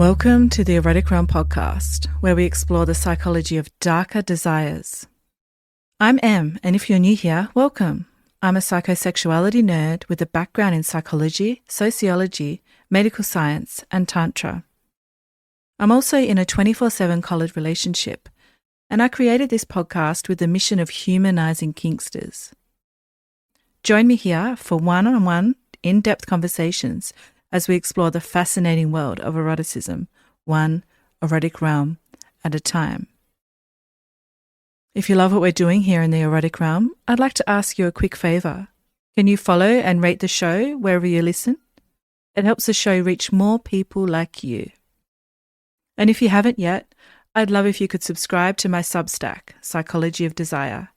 Welcome to the Erotic Realm podcast, where we explore the psychology of darker desires. I'm Em, and if you're new here, welcome. I'm a psychosexuality nerd with a background in psychology, sociology, medical science, and Tantra. I'm also in a 24/7 collared relationship, and I created this podcast with the mission of humanizing kinksters. Join me here for one-on-one, in-depth conversations as we explore the fascinating world of eroticism, one erotic realm at a time. If you love what we're doing here in the Erotic Realm, I'd like to ask you a quick favour. Can you follow and rate the show wherever you listen? It helps the show reach more people like you. And if you haven't yet, I'd love if you could subscribe to my Substack, Psychology of Desire.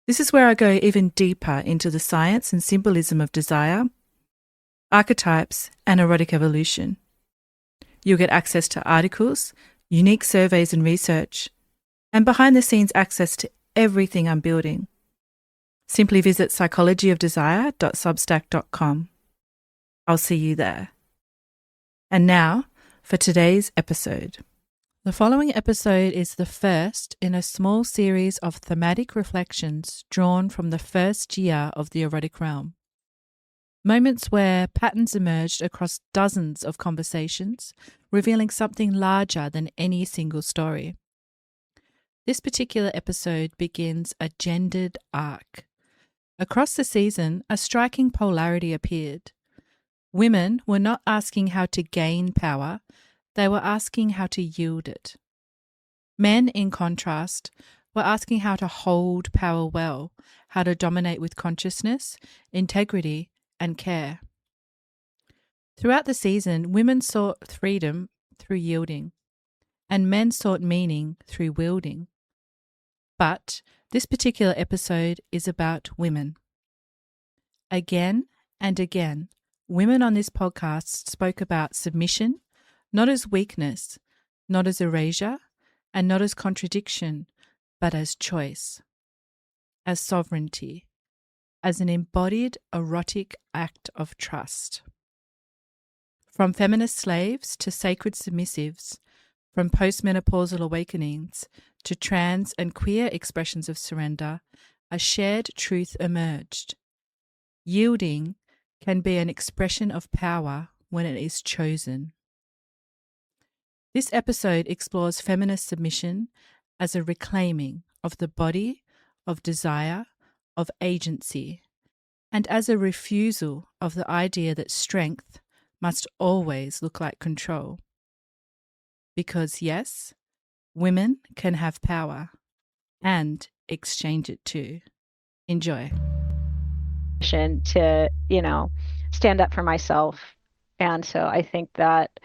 This is where I go even deeper into the science and symbolism of desire, archetypes, and erotic evolution. You'll get access to articles, unique surveys and research, and behind-the-scenes access to everything I'm building. Simply visit psychologyofdesire.substack.com. I'll see you there. And now, for today's episode. The following episode is the first in a small series of thematic reflections drawn from the first year of the Erotic Realm. Moments where patterns emerged across dozens of conversations, revealing something larger than any single story. This particular episode begins a gendered arc. Across the season, a striking polarity appeared. Women were not asking how to gain power, they were asking how to yield it. Men, in contrast, were asking how to hold power well, how to dominate with consciousness, integrity, and care. Throughout the season, women sought freedom through yielding, and men sought meaning through wielding. But this particular episode is about women. Again and again, women on this podcast spoke about submission, not as weakness, not as erasure, and not as contradiction, but as choice, as sovereignty, as an embodied erotic act of trust. From feminist slaves to sacred submissives, from postmenopausal awakenings to trans and queer expressions of surrender, a shared truth emerged. Yielding can be an expression of power when it is chosen. This episode explores feminist submission as a reclaiming of the body, of desire, of agency, and as a refusal of the idea that strength must always look like control. Because yes, women can have power and exchange it too. Enjoy. To, stand up for myself. And so I think that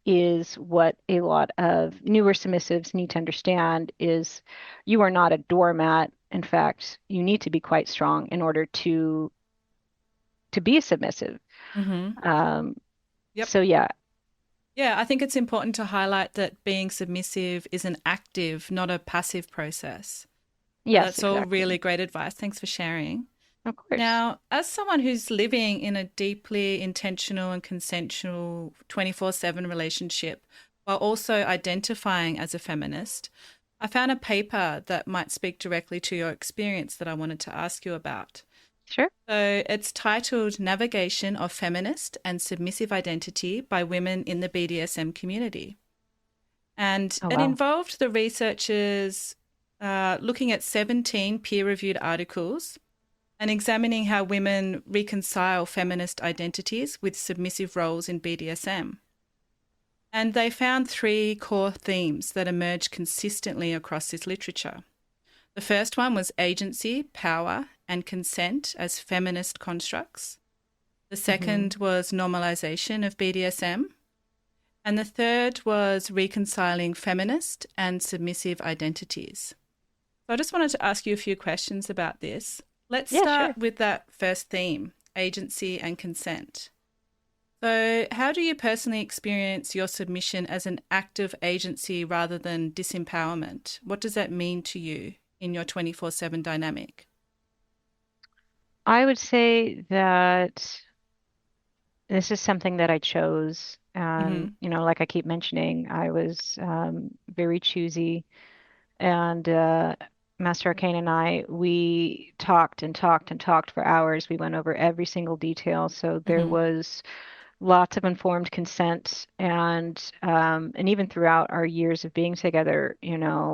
is what a lot of newer submissives need to understand is you are not a doormat. In fact, you need to be quite strong in order to be submissive. Mm-hmm. Yep. So yeah. Yeah, I think it's important to highlight that being submissive is an active, not a passive process. Yes, that's exactly. all really great advice. Thanks for sharing. Of course. Now, as someone who's living in a deeply intentional and consensual 24/7 relationship while also identifying as a feminist, I found a paper that might speak directly to your experience that I wanted to ask you about. Sure. So it's titled Navigation of Feminist and Submissive Identity by Women in the BDSM Community. And it involved the researchers looking at 17 peer-reviewed articles and examining how women reconcile feminist identities with submissive roles in BDSM. And they found 3 core themes that emerge consistently across this literature. The first one was agency, power, and consent as feminist constructs. The second was normalization of BDSM. And the third was reconciling feminist and submissive identities. So I just wanted to ask you a few questions about this. Let's start with that first theme, agency and consent. So how do you personally experience your submission as an act of agency rather than disempowerment? What does that mean to you in your 24/7 dynamic? I would say that this is something that I chose. And, Mm-hmm. like I keep mentioning, I was very choosy. And Master Arcane and I, we talked and talked and talked for hours. We went over every single detail. So there Mm-hmm. was lots of informed consent. And even throughout our years of being together,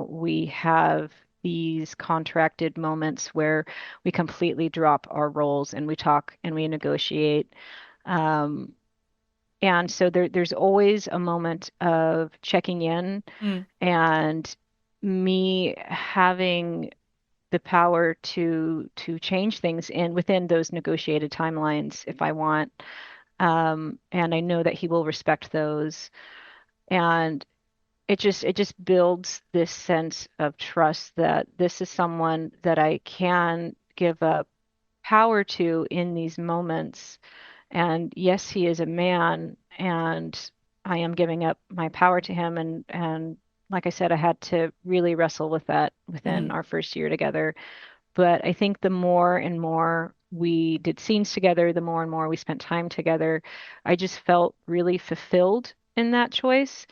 we have these contracted moments where we completely drop our roles and we talk and we negotiate. Um, and so there's always a moment of checking in Mm. and me having the power to change things in within those negotiated timelines if I want. And I know that he will respect those. And it just builds this sense of trust that this is someone that I can give up power to in these moments. And yes, he is a man, and I am giving up my power to him. And like I said, I had to really wrestle with that within Mm-hmm. our first year together. But I think the more and more we did scenes together, the more and more we spent time together, I just felt really fulfilled in that choice.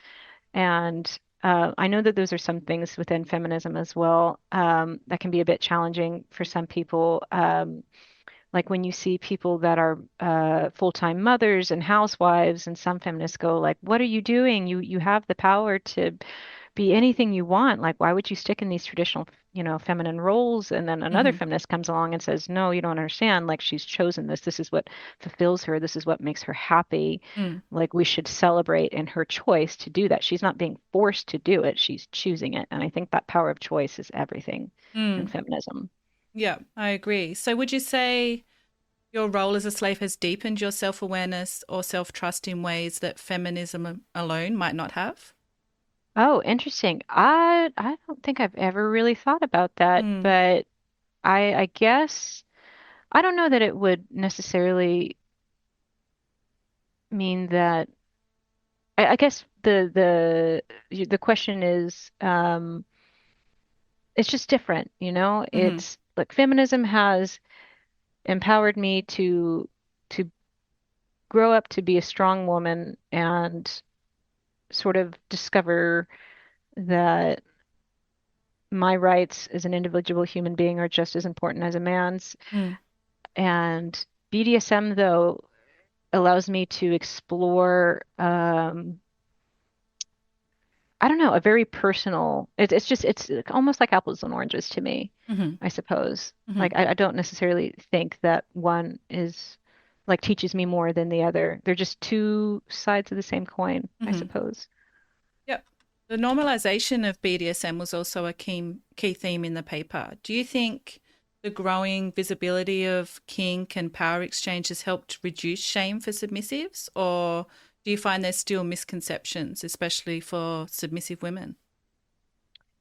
And I know that those are some things within feminism as well, that can be a bit challenging for some people. Like when you see people that are full-time mothers and housewives, and some feminists go like, "What are you doing? You have the power to be anything you want. Like, why would you stick in these traditional, feminine roles?" And then another Mm-hmm. feminist comes along and says, "No, you don't understand. Like, she's chosen this. This is what fulfills her. This is what makes her happy. Mm. Like, we should celebrate in her choice to do that. She's not being forced to do it. She's choosing it." And I think that power of choice is everything in Mm. feminism. Yeah, I agree. So would you say your role as a slave has deepened your self-awareness or self-trust in ways that feminism alone might not have? Oh, interesting. I don't think I've ever really thought about that, Mm. but I guess I don't know that it would necessarily mean that. I guess the question is, it's just different, you know? Mm-hmm. It's like feminism has empowered me to grow up to be a strong woman and sort of discover that my rights as an individual human being are just as important as a man's. Mm. And BDSM, though, allows me to explore, I don't know, a very personal, it's almost like apples and oranges to me, Mm-hmm. I suppose. Mm-hmm. Like, I don't necessarily think that one is like teaches me more than the other. They're just two sides of the same coin, I Mm-hmm. suppose. Yep. The normalization of BDSM was also a key theme in the paper. Do you think the growing visibility of kink and power exchange has helped reduce shame for submissives, or do you find there's still misconceptions, especially for submissive women?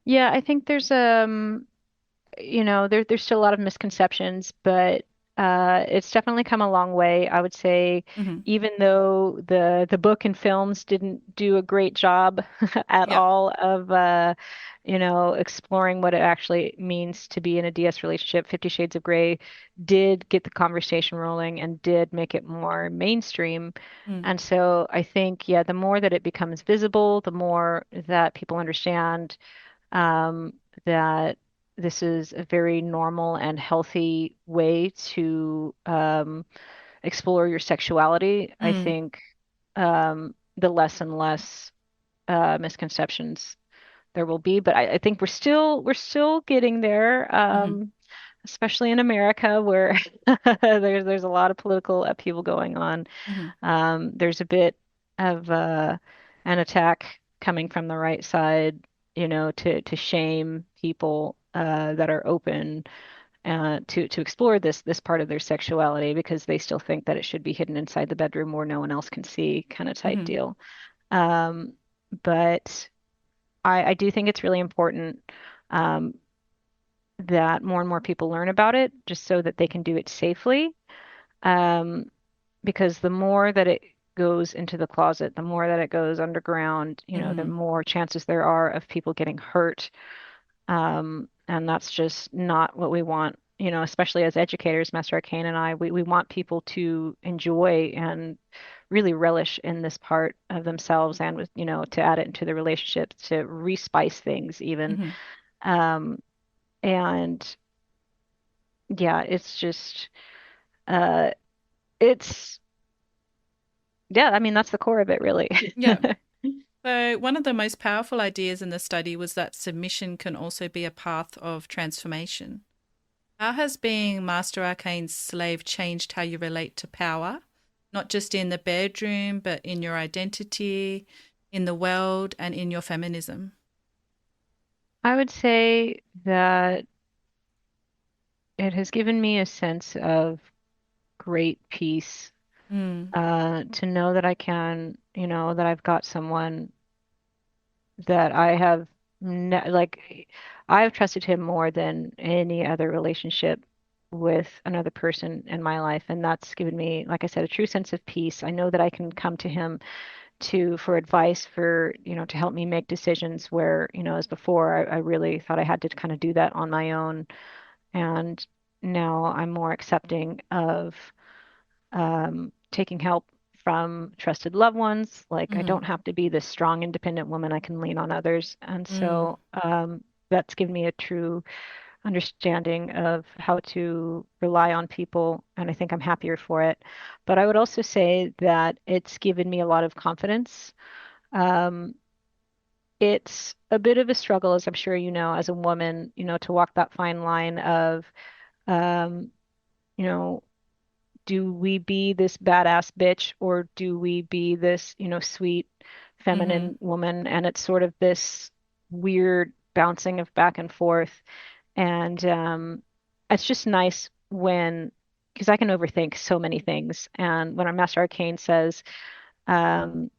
Yeah, I think there's still a lot of misconceptions, but it's definitely come a long way. I would say, Mm-hmm. even though the book and films didn't do a great job at Yep. all of exploring what it actually means to be in a DS relationship, Fifty Shades of Grey did get the conversation rolling and did make it more mainstream. Mm. And so I think, yeah, the more that it becomes visible, the more that people understand um, that this is a very normal and healthy way to explore your sexuality. I Mm. think the less and less misconceptions there will be, but I think we're still getting there, Mm-hmm. especially in America where there's a lot of political upheaval going on. Mm-hmm. There's a bit of an attack coming from the right side, to shame people that are open to explore this part of their sexuality because they still think that it should be hidden inside the bedroom where no one else can see, kind of type Mm-hmm. deal. Um, but I do think it's really important um, that more and more people learn about it, just so that they can do it safely. Um, because the more that it goes into the closet, the more that it goes underground, the Mm-hmm. more chances there are of people getting hurt. And that's just not what we want, especially as educators, Master Arcane and I, we want people to enjoy and really relish in this part of themselves and with, to add it into the relationship, to respice things even. Hmm. Um, and yeah, it's just, uh, it's, yeah, I mean, that's the core of it, really. Yeah. So, one of the most powerful ideas in the study was that submission can also be a path of transformation. How has being Master Arcane's slave changed how you relate to power, not just in the bedroom, but in your identity, in the world, and in your feminism? I would say that it has given me a sense of great peace, Mm, to know that I can, that I've got someone that I have ne like I've trusted him more than any other relationship with another person in my life, and that's given me, like I said, a true sense of peace. I know that I can come to him for advice, for to help me make decisions where, as before, I really thought I had to kind of do that on my own, and now I'm more accepting of taking help from trusted loved ones. Like, I mm-hmm, don't have to be this strong, independent woman. I can lean on others. And mm, so that's given me a true understanding of how to rely on people. And I think I'm happier for it. But I would also say that it's given me a lot of confidence. Um, it's a bit of a struggle, as I'm sure you know, as a woman, to walk that fine line of, um, you know, do we be this badass bitch or do we be this, sweet mm-hmm, feminine woman? And it's sort of this weird bouncing of back and forth. And it's just nice when, because I can overthink so many things. And when our Master Arcane says, um,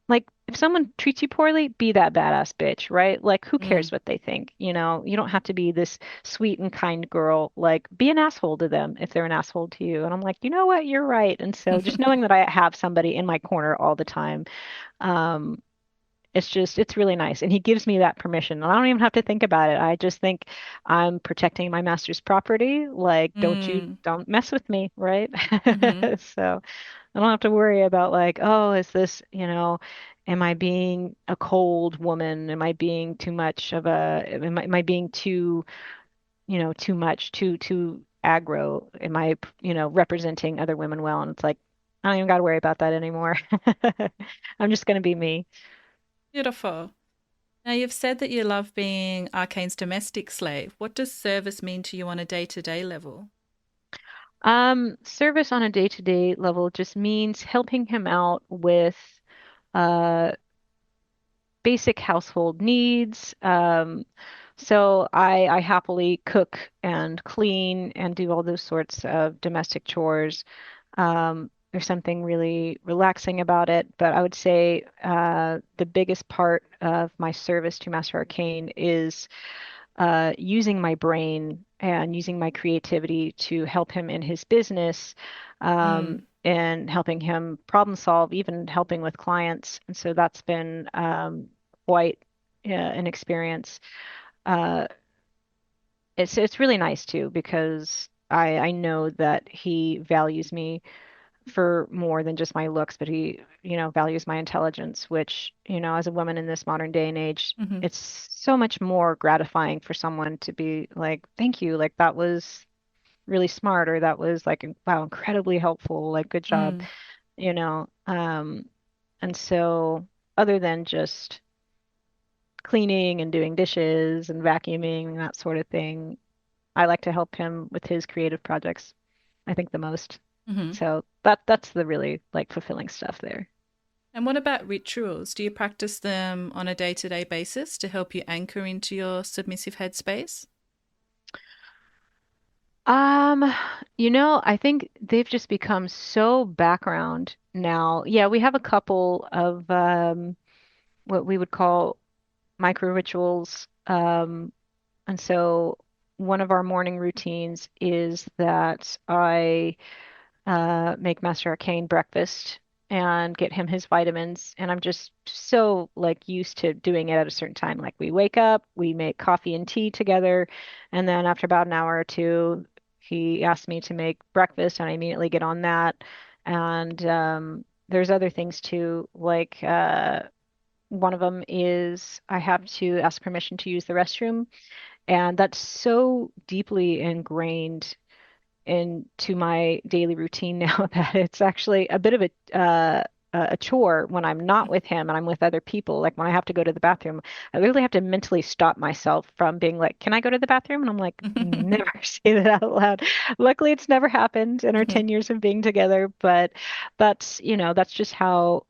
like, if someone treats you poorly, be that badass bitch, right? Like, who cares mm, what they think? You don't have to be this sweet and kind girl. Like, be an asshole to them if they're an asshole to you. And I'm like, you know what? You're right. And so just knowing that I have somebody in my corner all the time, um, it's really nice. And he gives me that permission. And I don't even have to think about it. I just think I'm protecting my master's property. Like, mm, don't mess with me, right? mm-hmm, So I don't have to worry about like, oh, is this, am I being a cold woman? Am I being too much of a, am I being too, too much, too aggro? Am I, representing other women well? And it's like, I don't even got to worry about that anymore. I'm just going to be me. beautiful. Now, you've said that you love being Arcane's domestic slave. What does service mean to you on a day to day level? Service on a day-to-day level just means helping him out with uh basic household needs. So I happily cook and clean and do all those sorts of domestic chores. There's something really relaxing about it, but I would say the biggest part of my service to Master Arcane is using my brain and using my creativity to help him in his business, Mm, and helping him problem solve, even helping with clients. And so that's been quite an experience. Uh, it's really nice too because I know that he values me for more than just my looks, but he, values my intelligence, which, as a woman in this modern day and age, mm-hmm, it's so much more gratifying for someone to be like, thank you, like that was really smart, or that was like, wow, incredibly helpful, like good job, mm, you know. And so other than just cleaning and doing dishes and vacuuming and that sort of thing, I like to help him with his creative projects, I think the most. mm-hmm. So that's the really like fulfilling stuff there. And what about rituals? Do you practice them on a day to day basis to help you anchor into your submissive headspace? Um, I think they've just become so background now. Yeah, we have a couple of what we would call micro rituals. And so one of our morning routines is that I make Master Arcane breakfast and get him his vitamins. And I'm just so like used to doing it at a certain time. Like we wake up, we make coffee and tea together, and then after about an hour or two, He asked me to make breakfast, and I immediately get on that. And there's other things too, like one of them is I have to ask permission to use the restroom, and that's so deeply ingrained into my daily routine now that it's actually a bit of a chore when I'm not with him and I'm with other people. Like when I have to go to the bathroom, I literally have to mentally stop myself from being like, "Can I go to the bathroom?" And I'm like, never say that out loud. Luckily, it's never happened in our 10 years of being together, but that's just how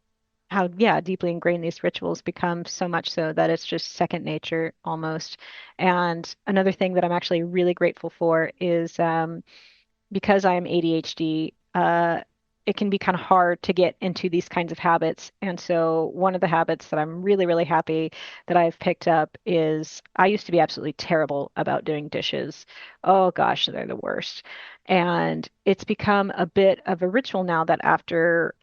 yeah, deeply ingrained these rituals become, so much so that it's just second nature almost. And another thing that I'm actually really grateful for is because I am ADHD, it can be kind of hard to get into these kinds of habits. And so, one of the habits that I'm really, really happy that I've picked up is I used to be absolutely terrible about doing dishes. Oh gosh, they're the worst. And it's become a bit of a ritual now that after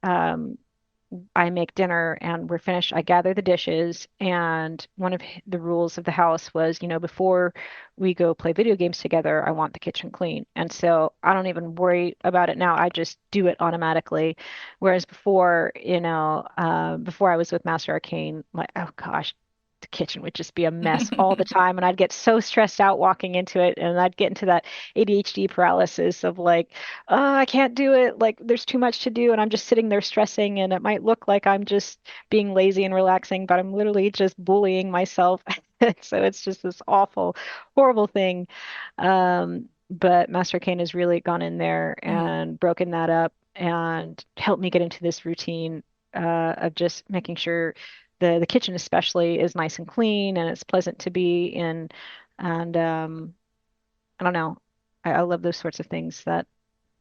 I make dinner and we're finished, I gather the dishes. And one of the rules of the house was, before we go play video games together, I want the kitchen clean. And so I don't even worry about it now. I just do it automatically. Whereas before, before I was with Master Arcane, like, oh gosh, the kitchen would just be a mess all the time. And I'd get so stressed out walking into it. And I'd get into that ADHD paralysis of like, oh, I can't do it. Like there's too much to do. And I'm just sitting there stressing. And it might look like I'm just being lazy and relaxing, but I'm literally just bullying myself. So it's just this awful, horrible thing. But Master Kane has really gone in there and broken that up and helped me get into this routine of just making sure the kitchen especially is nice and clean and it's pleasant to be in. And I don't know. I love those sorts of things that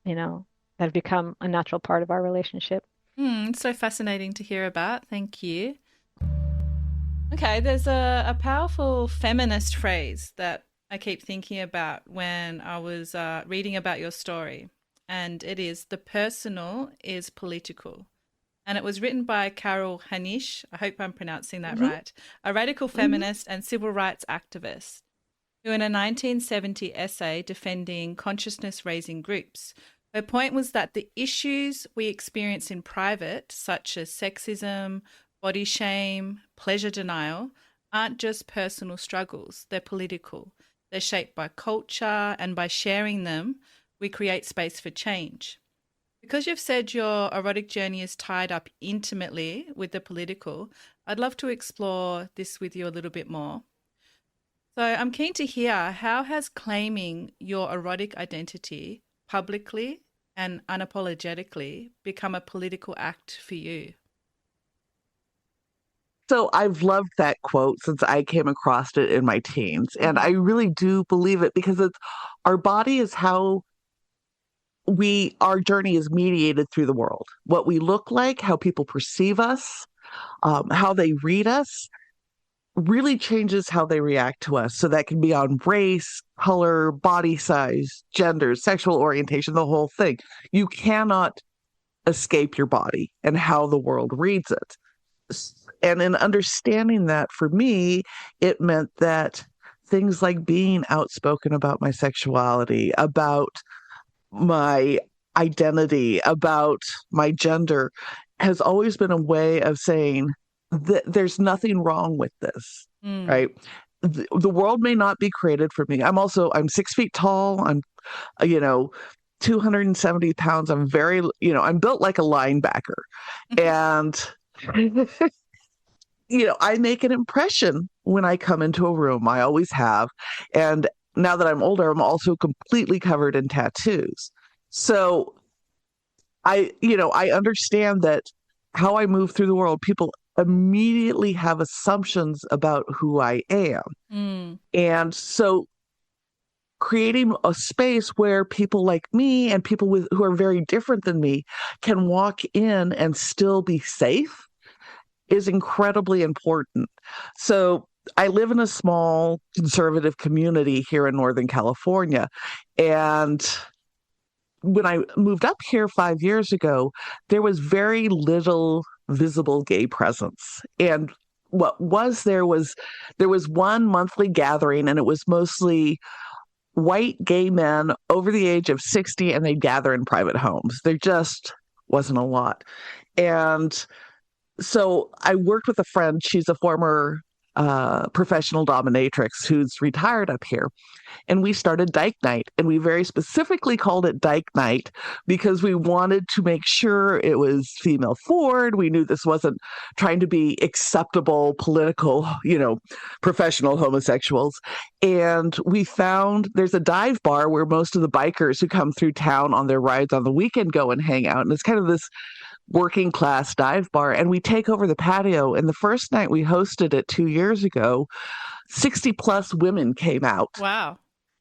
have become a natural part of our relationship. It's so fascinating to hear about. Thank you. Okay, there's a powerful feminist phrase that I keep thinking about when I was reading about your story, and it is the personal is political. And it was written by Carol Hanish, I hope I'm pronouncing that Hmm. right, a radical Hmm. feminist and civil rights activist who, in a 1970 essay defending consciousness raising groups, her point was that the issues we experience in private, such as sexism, body shame, pleasure denial, aren't just personal struggles, they're political. They're shaped by culture, and by sharing them, we create space for change. Because you've said your erotic journey is tied up intimately with the political, I'd love to explore this with you a little bit more. So I'm keen to hear, how has claiming your erotic identity publicly and unapologetically become a political act for you? So I've loved that quote since I came across it in my teens. And I Hmm. really do believe it because it's our body is how our journey is mediated through the world. What we look like, how people perceive us, how they read us really changes how they react to us. So that can be on race, color, body size, gender, sexual orientation, the whole thing. You cannot escape your body and how the world reads it. And in understanding that for me, it meant that things like being outspoken about my sexuality, about my identity, about my gender, has always been a way of saying that there's nothing wrong with this, Mm. right? The world may not be created for me. I'm 6 feet tall. I'm, you know, 270 pounds. I'm built like a linebacker. And I make an impression when I come into a room. I always have. And now that I'm older, I'm also completely covered in tattoos. So I understand that how I move through the world, people immediately have assumptions about who I am. Mm. And so creating a space where people like me and people who are very different than me can walk in and still be safe is incredibly important. So I live in a small conservative community here in Northern California. And when I moved up here 5 years ago, there was very little visible gay presence. And what was there was one monthly gathering, and it was mostly white gay men over the age of 60, and they'd gather in private homes. There just wasn't a lot. And so I worked with a friend. She's a former professional dominatrix who's retired up here. And we started Dyke Night. And we very specifically called it Dyke Night because we wanted to make sure it was female forward. We knew this wasn't trying to be acceptable political, professional homosexuals. And we found there's a dive bar where most of the bikers who come through town on their rides on the weekend go and hang out. And it's kind of this working class dive bar. And we take over the patio. And the first night we hosted it 2 years ago, 60 plus women came out. Wow.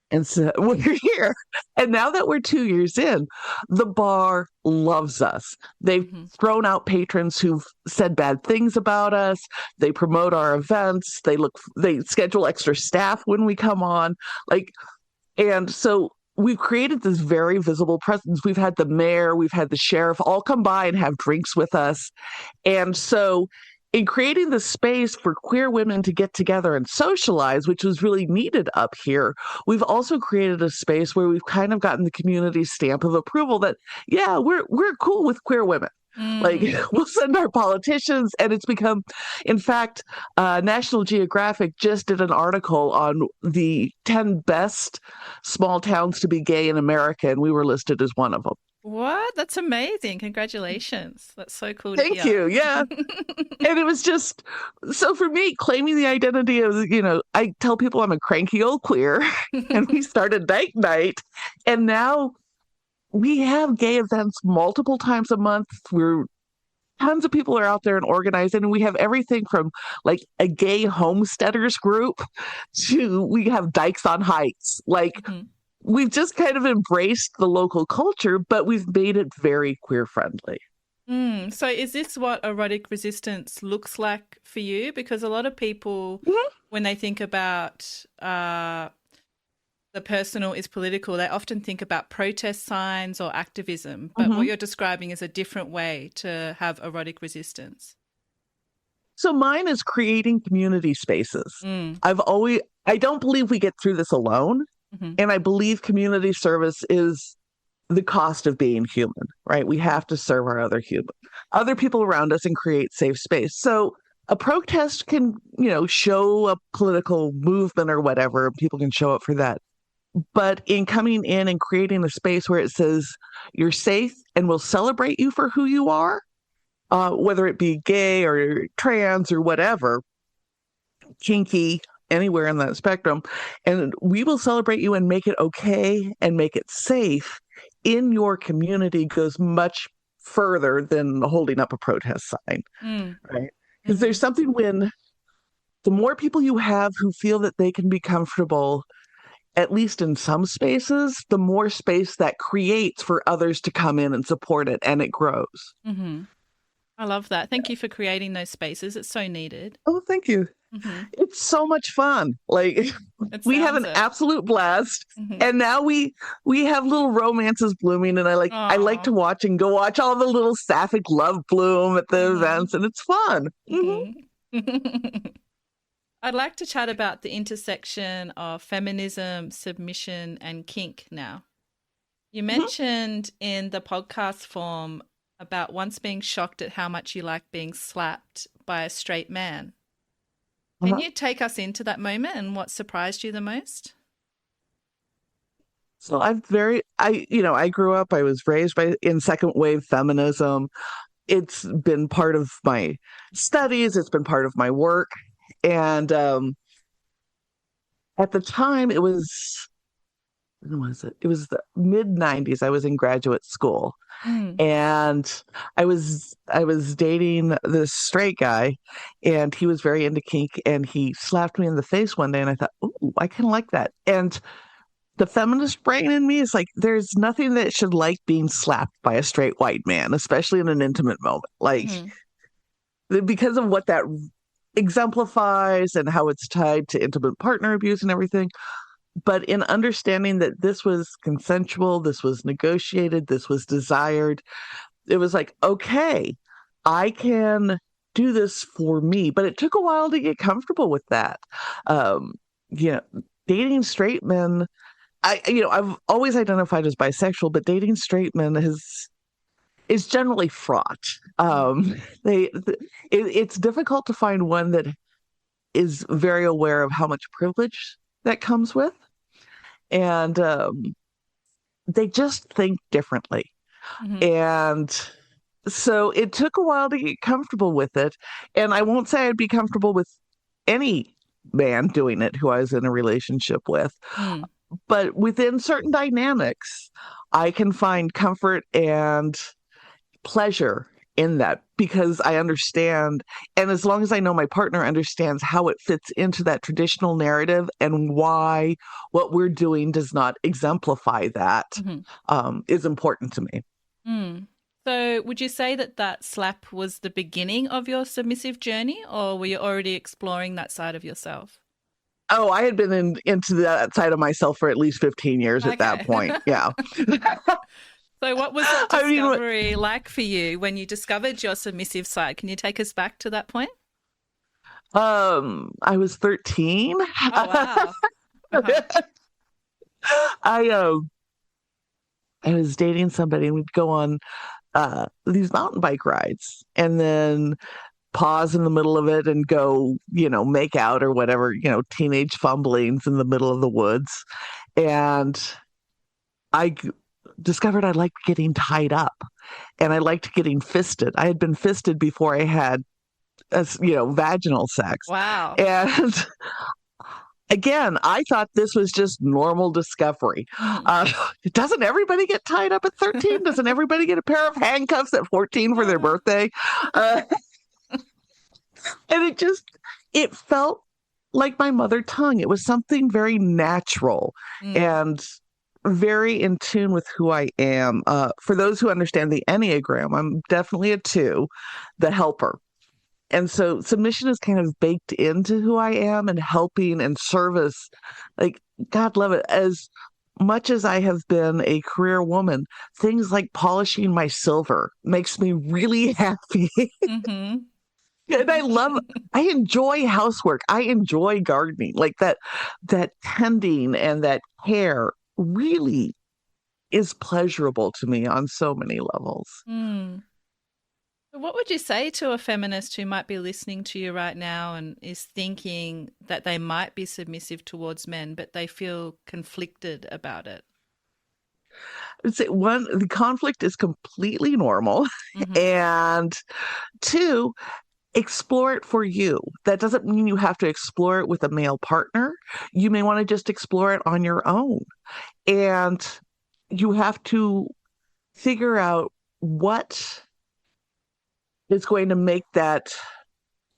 And so we're here. And now that we're 2 years in, the bar loves us. They've thrown out patrons who've said bad things about us. They promote our events. They schedule extra staff when we come on. And so we've created this very visible presence. We've had the mayor, we've had the sheriff all come by and have drinks with us. And so in creating the space for queer women to get together and socialize, which was really needed up here, we've also created a space where we've kind of gotten the community's stamp of approval that, yeah, we're cool with queer women. We'll send our politicians, and it's become, in fact, National Geographic just did an article on the 10 best small towns to be gay in America, and we were listed as one of them. What? That's amazing. Congratulations. That's so cool to Thank hear. you. Yeah. And it was just, so for me, claiming the identity of, I tell people I'm a cranky old queer, and we started Dyke Night, and now we have gay events multiple times a month. Tons of people are out there and organizing, and we have everything from like a gay homesteaders group to we have dykes on hikes. We've just kind of embraced the local culture, but we've made it very queer friendly. So is this what erotic resistance looks like for you? Because a lot of people, when they think about the personal is political, they often think about protest signs or activism, but what you're describing is a different way to have erotic resistance. So mine is creating community spaces. I don't believe we get through this alone. And I believe community service is the cost of being human, right? We have to serve our other people around us and create safe space. So a protest can, show a political movement or whatever. People can show up for that. But in coming in and creating a space where it says you're safe and we'll celebrate you for who you are, whether it be gay or trans or whatever, kinky, anywhere in that spectrum, and we will celebrate you and make it okay and make it safe in your community goes much further than holding up a protest sign, right? Because there's something when the more people you have who feel that they can be comfortable, at least in some spaces, the more space that creates for others to come in and support it, and it grows. I love that. Thank you for creating those spaces. It's so needed. Oh, thank you. It's so much fun. We have an absolute blast, and now we have little romances blooming, and I like to watch and go watch all the little sapphic love bloom at the events, and it's fun. I'd like to chat about the intersection of feminism, submission, and kink now. You mentioned in the podcast form about once being shocked at how much you like being slapped by a straight man. Can you take us into that moment and what surprised you the most? So I grew up, I was raised in second wave feminism. It's been part of my studies. It's been part of my work. And at the time when was it? It was the mid 90s. I was in graduate school. And I was dating this straight guy, and he was very into kink, and he slapped me in the face one day, and I thought, oh, I kind of like that. And the feminist brain in me is like, there's nothing that should like being slapped by a straight white man, especially in an intimate moment. Because of what that exemplifies and how it's tied to intimate partner abuse and everything. But in understanding that this was consensual, this was negotiated, this was desired, it was like, okay, I can do this for me. But it took a while to get comfortable with that. Dating straight men, I've always identified as bisexual, but dating straight men is generally fraught. It's difficult to find one that is very aware of how much privilege that comes with, and they just think differently. Mm-hmm. And so it took a while to get comfortable with it. And I won't say I'd be comfortable with any man doing it who I was in a relationship with. Mm. But within certain dynamics, I can find comfort and pleasure in that because I understand. And as long as I know my partner understands how it fits into that traditional narrative and why what we're doing does not exemplify that, is important to me. Mm. So would you say that slap was the beginning of your submissive journey, or were you already exploring that side of yourself? Oh, I had been into that side of myself for at least 15 years at that point. Yeah. So what was that I mean, discovery like for you when you discovered your submissive side? Can you take us back to that point? I was 13. Oh, wow. Uh-huh. I I was dating somebody and we'd go on these mountain bike rides and then pause in the middle of it and go, make out or whatever, teenage fumblings in the middle of the woods. And I discovered I liked getting tied up and I liked getting fisted. I had been fisted before I had, vaginal sex. Wow. And again, I thought this was just normal discovery. Doesn't everybody get tied up at 13? Doesn't everybody get a pair of handcuffs at 14 for their birthday? And it felt like my mother tongue. It was something very natural and very in tune with who I am. For those who understand the Enneagram, I'm definitely a 2, the helper. And so submission is kind of baked into who I am, and helping and service. Like, God love it. As much as I have been a career woman, things like polishing my silver makes me really happy. Mm-hmm. And I enjoy housework. I enjoy gardening. Like that tending and that care really is pleasurable to me on so many levels. Mm. What would you say to a feminist who might be listening to you right now and is thinking that they might be submissive towards men, but they feel conflicted about it? I'd say, 1, the conflict is completely normal. And 2, explore it for you. That doesn't mean you have to explore it with a male partner. You may want to just explore it on your own. And you have to figure out what is going to make that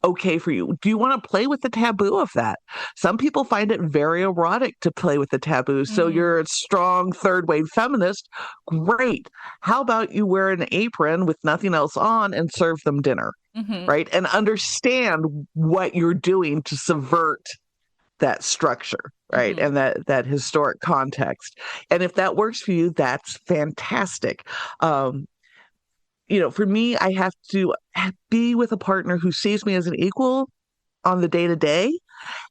okay for you. Do you want to play with the taboo of that? Some people find it very erotic to play with the taboo. So you're a strong third wave feminist. Great. How about you wear an apron with nothing else on and serve them dinner? Right? And understand what you're doing to subvert that structure, right? And that historic context. And if that works for you, that's fantastic. For me, I have to be with a partner who sees me as an equal on the day to day.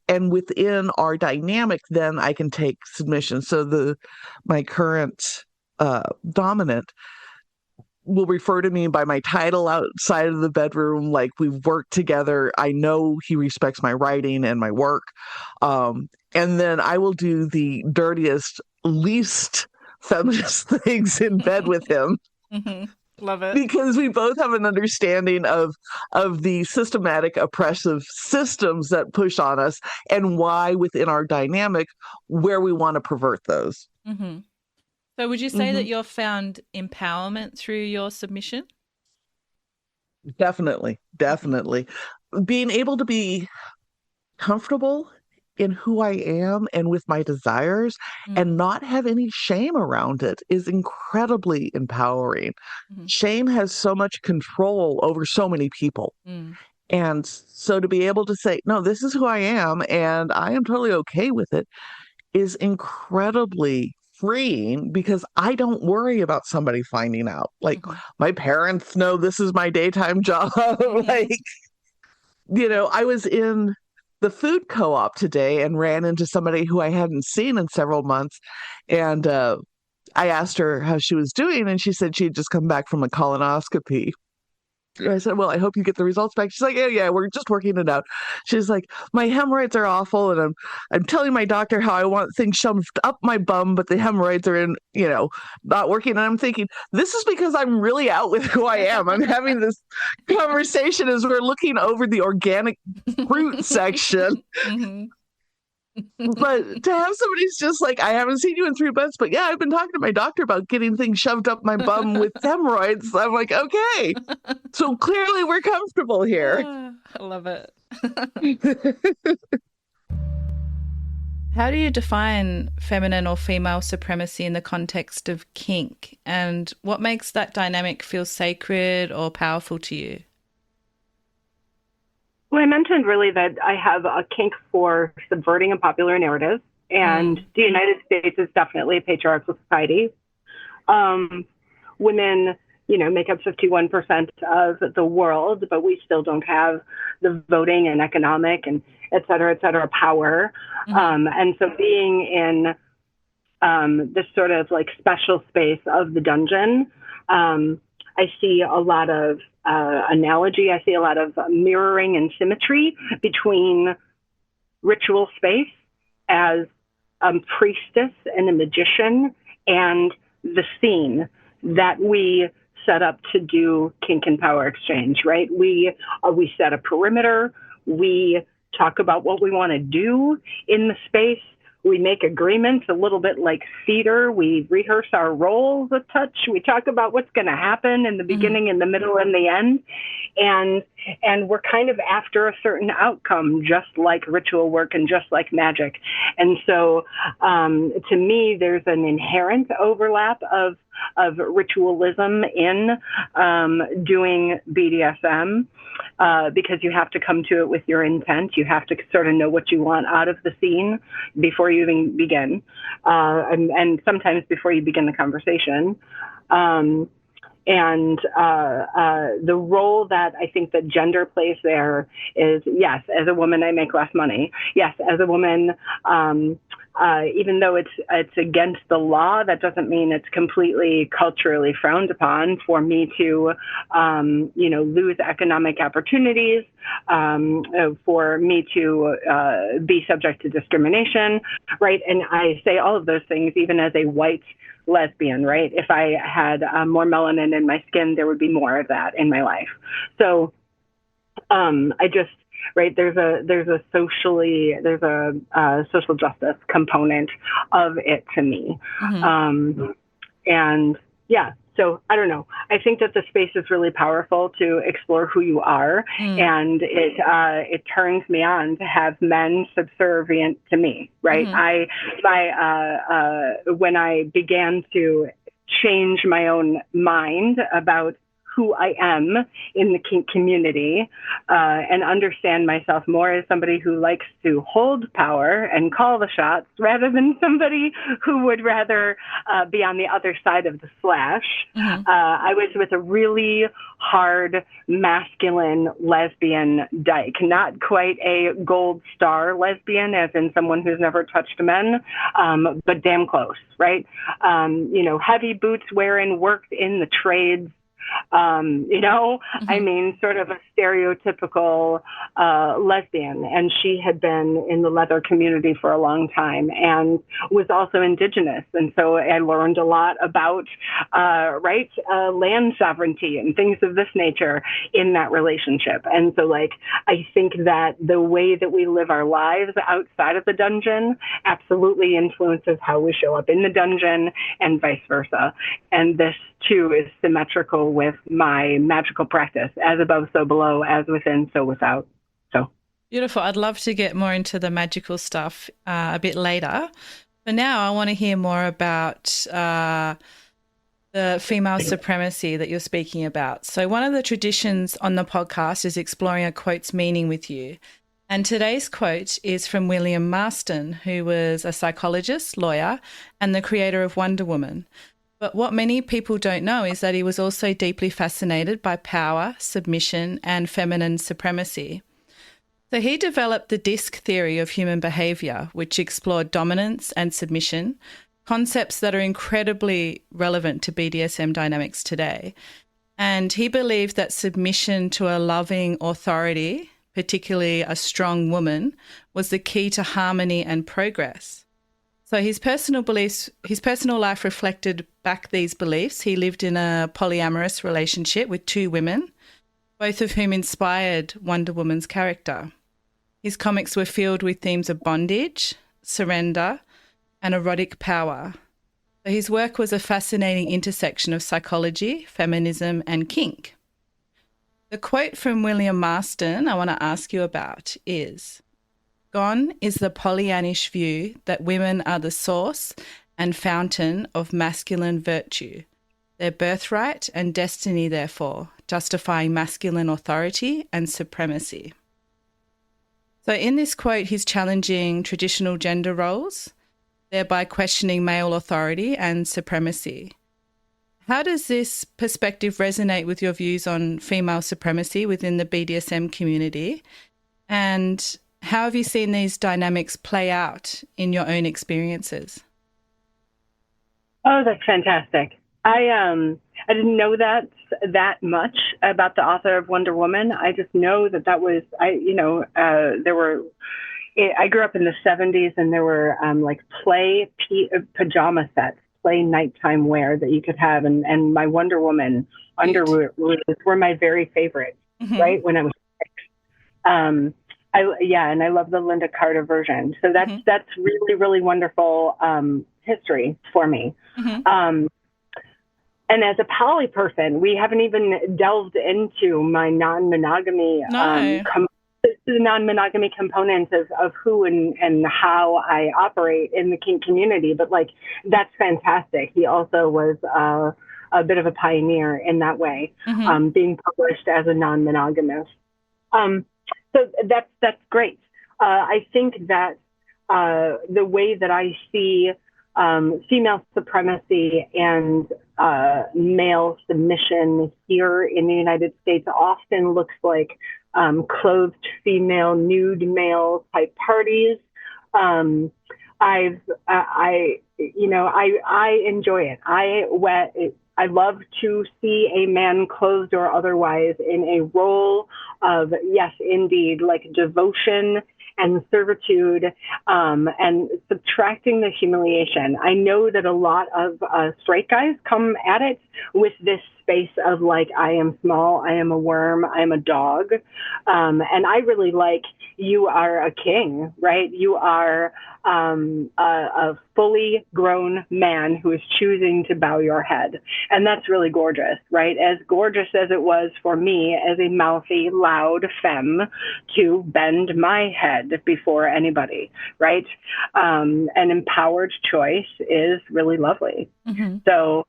And within our dynamic, then I can take submission. So my current dominant will refer to me by my title outside of the bedroom. Like, we've worked together. I know he respects my writing and my work. And then I will do the dirtiest, least feminist things in bed with him. Love it. Because we both have an understanding of the systematic oppressive systems that push on us and why within our dynamic where we want to pervert those. So would you say that you've found empowerment through your submission? Definitely. Being able to be comfortable in who I am and with my desires and not have any shame around it is incredibly empowering. Shame has so much control over so many people. And so to be able to say, no, this is who I am and I am totally okay with it is incredibly freeing because I don't worry about somebody finding out. Like, my parents know this is my daytime job. I was in the food co-op today and ran into somebody who I hadn't seen in several months. And I asked her how she was doing, and she said she had just come back from a colonoscopy. I said, well, I hope you get the results back. She's like, yeah, we're just working it out. She's like, my hemorrhoids are awful, and I'm telling my doctor how I want things shoved up my bum, but the hemorrhoids are in, not working. And I'm thinking, this is because I'm really out with who I am. I'm having this conversation as we're looking over the organic fruit section. Mm-hmm. But to have somebody who's just like, I haven't seen you in 3 months, but yeah, I've been talking to my doctor about getting things shoved up my bum with hemorrhoids. I'm like, okay, so clearly we're comfortable here. I love it. How do you define feminine or female supremacy in the context of kink? And what makes that dynamic feel sacred or powerful to you? Well, I mentioned really that I have a kink for subverting a popular narrative, and the United States is definitely a patriarchal society. Women, make up 51% of the world, but we still don't have the voting and economic and et cetera, power. And so being in this sort of like special space of the dungeon, I see a lot of analogy. I see a lot of mirroring and symmetry between ritual space as a priestess and a magician and the scene that we set up to do kink and power exchange, right? We set a perimeter. We talk about what we want to do in the space. We make agreements a little bit like theater. We rehearse our roles a touch. We talk about what's going to happen in the beginning, in the middle, and the end. And we're kind of after a certain outcome, just like ritual work and just like magic. And so to me, there's an inherent overlap of ritualism in doing BDSM. Because you have to come to it with your intent. You have to sort of know what you want out of the scene before you even begin, and sometimes before you begin the conversation. And the role that I think that gender plays there is, yes, as a woman, I make less money. Yes, as a woman, even though it's against the law, that doesn't mean it's completely culturally frowned upon for me to, lose economic opportunities, for me to be subject to discrimination, right? And I say all of those things even as a white lesbian, right? If I had more melanin in my skin, there would be more of that in my life. So right, there's a social justice component of it to me. And yeah, so I don't know. I think that the space is really powerful to explore who you are, and it turns me on to have men subservient to me, right? When I began to change my own mind about who I am in the kink community, and understand myself more as somebody who likes to hold power and call the shots rather than somebody who would rather be on the other side of the slash. I was with a really hard masculine lesbian dyke, not quite a gold star lesbian as in someone who's never touched men, but damn close, right? Heavy boots wearing, worked in the trades, I mean, sort of a stereotypical lesbian. And she had been in the leather community for a long time and was also indigenous. And so I learned a lot about, land sovereignty and things of this nature in that relationship. And so, I think that the way that we live our lives outside of the dungeon absolutely influences how we show up in the dungeon and vice versa. And this, too, is symmetrical with my magical practice, as above, so below, as within, so without. So beautiful. I'd love to get more into the magical stuff a bit later. For now, I want to hear more about the female supremacy that you're speaking about. So one of the traditions on the podcast is exploring a quote's meaning with you. And today's quote is from William Marston, who was a psychologist, lawyer, and the creator of Wonder Woman. But what many people don't know is that he was also deeply fascinated by power, submission, and feminine supremacy. So he developed the disc theory of human behavior, which explored dominance and submission, concepts that are incredibly relevant to BDSM dynamics today. And he believed that submission to a loving authority, particularly a strong woman, was the key to harmony and progress. So his personal life reflected back these beliefs. He lived in a polyamorous relationship with 2 women, both of whom inspired Wonder Woman's character. His comics were filled with themes of bondage, surrender, and erotic power. So his work was a fascinating intersection of psychology, feminism, and kink. The quote from William Marston I want to ask you about is, "Gone is the Pollyannish view that women are the source and fountain of masculine virtue, their birthright and destiny, therefore, justifying masculine authority and supremacy." So in this quote, he's challenging traditional gender roles, thereby questioning male authority and supremacy. How does this perspective resonate with your views on female supremacy within the BDSM community? And how have you seen these dynamics play out in your own experiences? Oh, that's fantastic. I didn't know that much about the author of Wonder Woman. I just know that was there were. I grew up in the 70s, and there were like play pajama sets, play nighttime wear that you could have, and my Wonder Woman underwear were my very favorite. Right when I was 6. And I love the Linda Carter version. So that's really, really wonderful history for me. And as a poly person, we haven't even delved into my non-monogamy the non-monogamy components of who and how I operate in the kink community. But like, that's fantastic. He also was a bit of a pioneer in that way, being published as a non-monogamist. So that's great. I think that the way that I see female supremacy and male submission here in the United States often looks like clothed female, nude male type parties. I enjoy it. I love to see a man clothed or otherwise in a role of, yes, indeed, like devotion and servitude, and subtracting the humiliation. I know that a lot of straight guys come at it with this space of like, I am small, I am a worm, I am a dog. And I really like, you are a king, right? You are a fully grown man who is choosing to bow your head. And that's really gorgeous, right? As gorgeous as it was for me as a mouthy, loud femme to bend my head before anybody, right? An empowered choice is really lovely. So,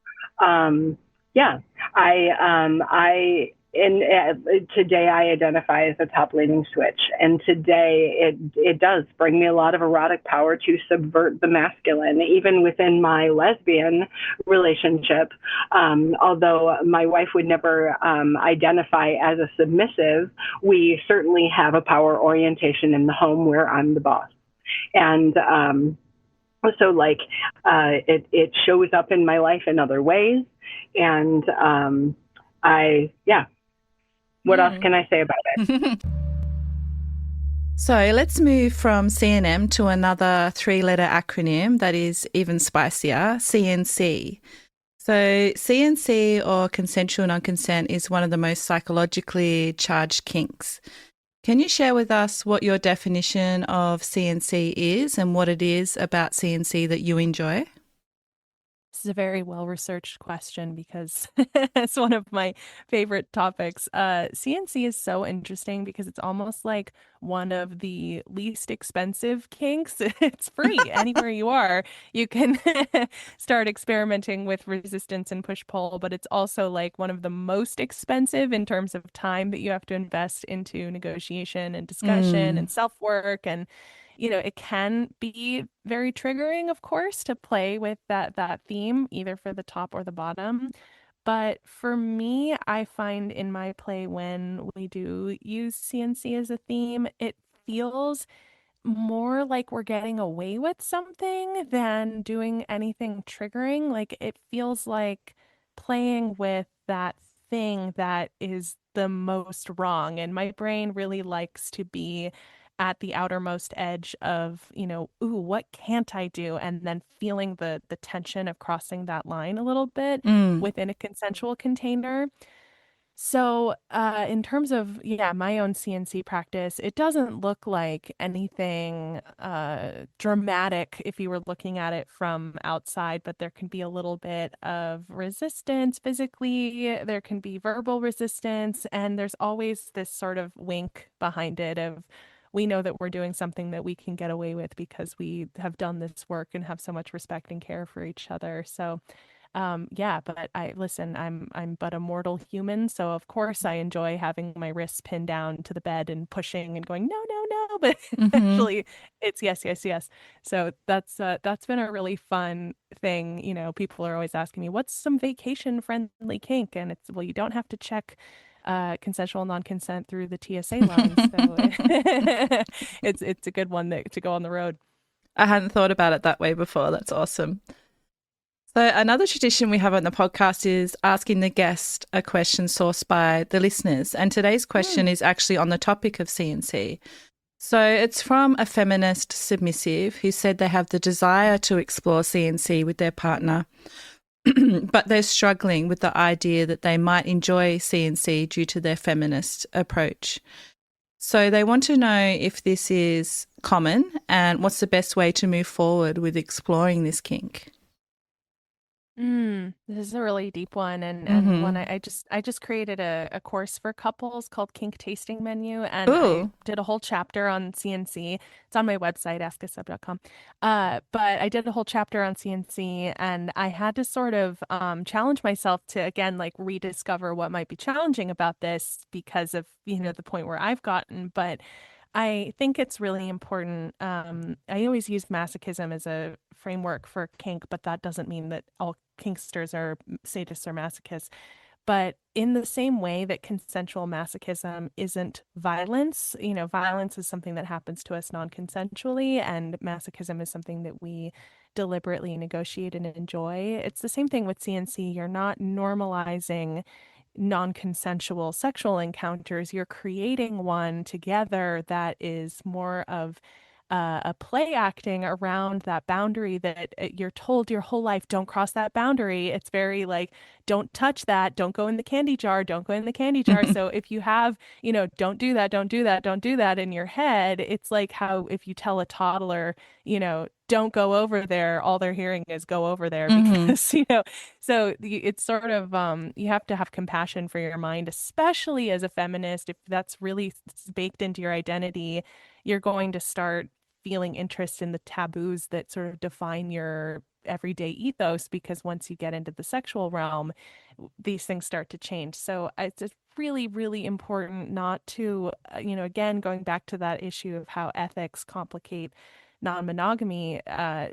today I identify as a top leaning switch, and today it does bring me a lot of erotic power to subvert the masculine, even within my lesbian relationship. Although my wife would never identify as a submissive, we certainly have a power orientation in the home where I'm the boss, and so like it shows up in my life in other ways, and what else can I say about it? So let's move from CNM to another 3-letter acronym that is even spicier, CNC. So CNC, or consensual non-consent, is one of the most psychologically charged kinks. Can you share with us what your definition of CNC is and what it is about CNC that you enjoy? This is a very well-researched question because it's one of my favorite topics. CNC is so interesting because it's almost like one of the least expensive kinks. It's free anywhere you are. You can start experimenting with resistance and push-pull, but it's also like one of the most expensive in terms of time that you have to invest into negotiation and discussion and self-work. And it can be very triggering, of course, to play with that theme, either for the top or the bottom. But for me, I find in my play when we do use CNC as a theme, it feels more like we're getting away with something than doing anything triggering. Like it feels like playing with that thing that is the most wrong. And my brain really likes to be at the outermost edge of, ooh, what can't I do? And then feeling the tension of crossing that line a little bit within a consensual container. So, in terms of, my own CNC practice, it doesn't look like anything dramatic if you were looking at it from outside, but there can be a little bit of resistance physically, there can be verbal resistance, and there's always this sort of wink behind it of, we know that we're doing something that we can get away with because we have done this work and have so much respect and care for each other. So, but I'm but a mortal human, so of course I enjoy having my wrists pinned down to the bed and pushing and going, no, no, no, but actually it's yes, yes, yes. So that's been a really fun thing. People are always asking me, what's some vacation friendly kink? And it's, well, you don't have to check consensual non-consent through the TSA lines. So it's a good one to go on the road. I hadn't thought about it that way before. That's awesome. So another tradition we have on the podcast is asking the guest a question sourced by the listeners. And today's question is actually on the topic of CNC. So it's from a feminist submissive who said they have the desire to explore CNC with their partner, but they're struggling with the idea that they might enjoy CNC due to their feminist approach. So they want to know if this is common and what's the best way to move forward with exploring this kink. This is a really deep one, and one I just created a course for couples called Kink Tasting Menu, and I did a whole chapter on CNC. It's on my website, askasub.com. But I did a whole chapter on CNC, and I had to sort of challenge myself to, again, like rediscover what might be challenging about this because of, the point where I've gotten. But I think it's really important. I always use masochism as a framework for kink, but that doesn't mean that all kinksters are sadists or masochists. But in the same way that consensual masochism isn't violence, violence is something that happens to us non-consensually, and masochism is something that we deliberately negotiate and enjoy. It's the same thing with CNC. You're not normalizing non-consensual sexual encounters. You're creating one together that is more of a play acting around that boundary that you're told your whole life, don't cross that boundary. It's very like, don't touch that, don't go in the candy jar, don't go in the candy jar. So if you have, don't do that, don't do that, don't do that in your head, it's like how if you tell a toddler, don't go over there, all they're hearing is go over there because, so it's sort of, you have to have compassion for your mind, especially as a feminist. If that's really baked into your identity, you're going to start feeling interest in the taboos that sort of define your everyday ethos, because once you get into the sexual realm, these things start to change. So it's really, really important not to, again, going back to that issue of how ethics complicate non-monogamy,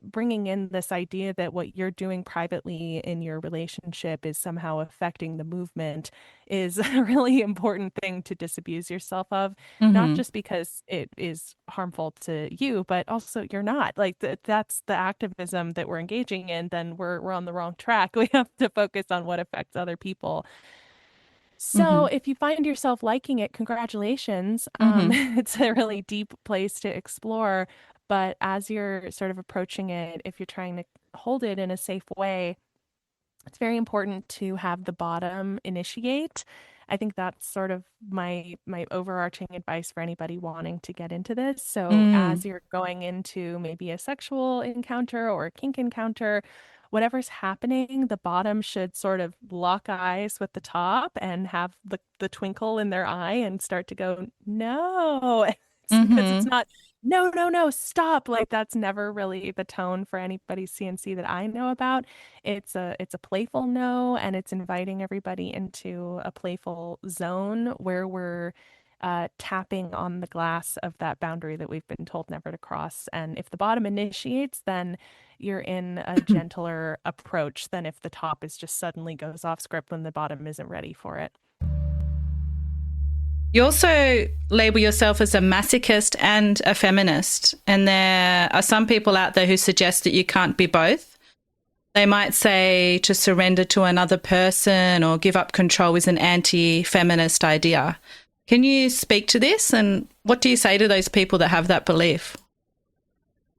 bringing in this idea that what you're doing privately in your relationship is somehow affecting the movement is a really important thing to disabuse yourself of, not just because it is harmful to you, but also you're not. Like that's the activism that we're engaging in, then we're on the wrong track. We have to focus on what affects other people. So if you find yourself liking it, congratulations. It's a really deep place to explore. But as you're sort of approaching it, if you're trying to hold it in a safe way, it's very important to have the bottom initiate. I think that's sort of my overarching advice for anybody wanting to get into this. So as you're going into maybe a sexual encounter or a kink encounter, whatever's happening, the bottom should sort of lock eyes with the top and have the twinkle in their eye and start to go, no, because it's not, no, no, no, stop. Like that's never really the tone for anybody's CNC that I know about. It's a playful no, and it's inviting everybody into a playful zone where we're tapping on the glass of that boundary that we've been told never to cross. And if the bottom initiates, then you're in a gentler approach than if the top is just suddenly goes off script when the bottom isn't ready for it. You also label yourself as a masochist and a feminist. And there are some people out there who suggest that you can't be both. They might say to surrender to another person or give up control is an anti-feminist idea. Can you speak to this? And what do you say to those people that have that belief?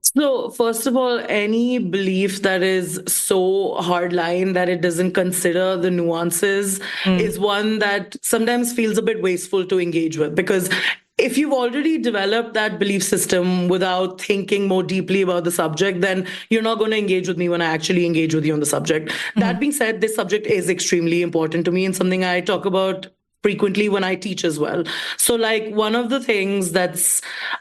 So, first of all, any belief that is so hardline that it doesn't consider the nuances is one that sometimes feels a bit wasteful to engage with, because if you've already developed that belief system without thinking more deeply about the subject, then you're not going to engage with me when I actually engage with you on the subject. That being said, this subject is extremely important to me and something I talk about frequently when I teach as well. So, like, one of the things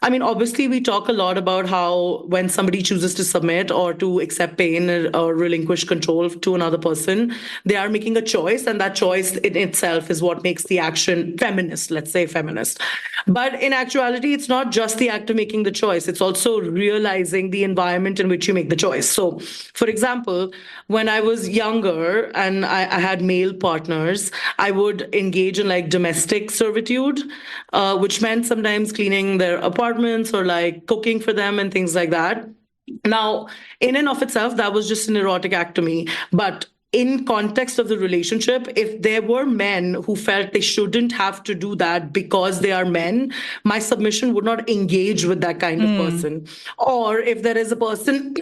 obviously, we talk a lot about how when somebody chooses to submit or to accept pain or relinquish control to another person, they are making a choice, and that choice in itself is what makes the action feminist, let's say feminist. But in actuality, it's not just the act of making the choice, it's also realizing the environment in which you make the choice. So, for example, when I was younger and I had male partners, I would engage in like domestic servitude, which meant sometimes cleaning their apartments or like cooking for them and things like that. Now, in and of itself, that was just an erotic act to me. But in context of the relationship, if there were men who felt they shouldn't have to do that because they are men, my submission would not engage with that kind of person. Or if there is a person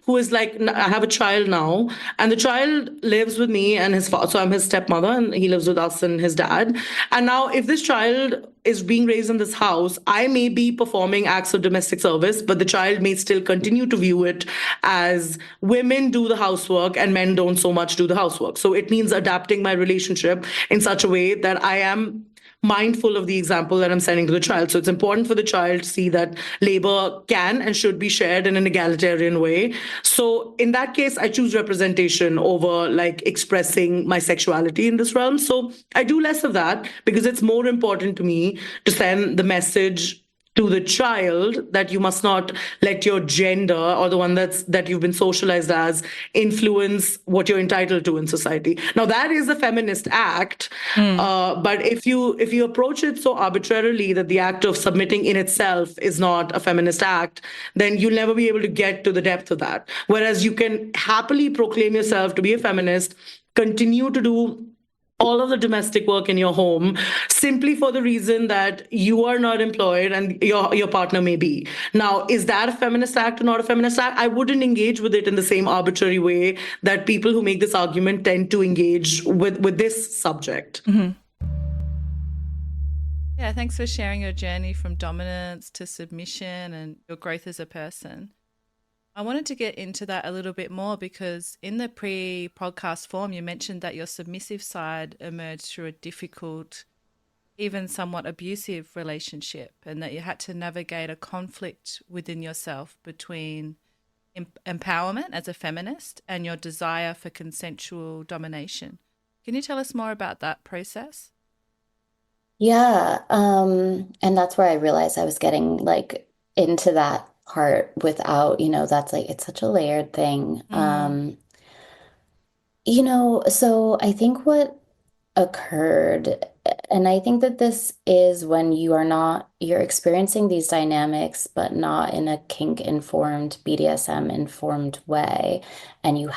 who is like, I have a child now, and the child lives with me and his father, so I'm his stepmother, and he lives with us and his dad. And now, if this child is being raised in this house, I may be performing acts of domestic service, but the child may still continue to view it as women do the housework and men don't so much do the housework. So it means adapting my relationship in such a way that I am mindful of the example that I'm setting to the child. So it's important for the child to see that labor can and should be shared in an egalitarian way. So in that case, I choose representation over like expressing my sexuality in this realm. So I do less of that because it's more important to me to send the message to the child that you must not let your gender or the one that you've been socialized as influence what you're entitled to in society. Now that is a feminist act, but if you approach it so arbitrarily that the act of submitting in itself is not a feminist act, then you'll never be able to get to the depth of that. Whereas you can happily proclaim yourself to be a feminist, continue to do all of the domestic work in your home simply for the reason that you are not employed and your partner may be. Now, is that a feminist act or not a feminist act? I wouldn't engage with it in the same arbitrary way that people who make this argument tend to engage with this subject. Yeah, thanks for sharing your journey from dominance to submission and your growth as a person. I wanted to get into that a little bit more because in the pre-podcast form, you mentioned that your submissive side emerged through a difficult, even somewhat abusive relationship, and that you had to navigate a conflict within yourself between empowerment as a feminist and your desire for consensual domination. Can you tell us more about that process? Yeah, and that's where I realized I was getting like into that part without, that's like it's such a layered thing. So I think what occurred, and I think that this is when you're experiencing these dynamics, but not in a kink informed, BDSM informed way, and you're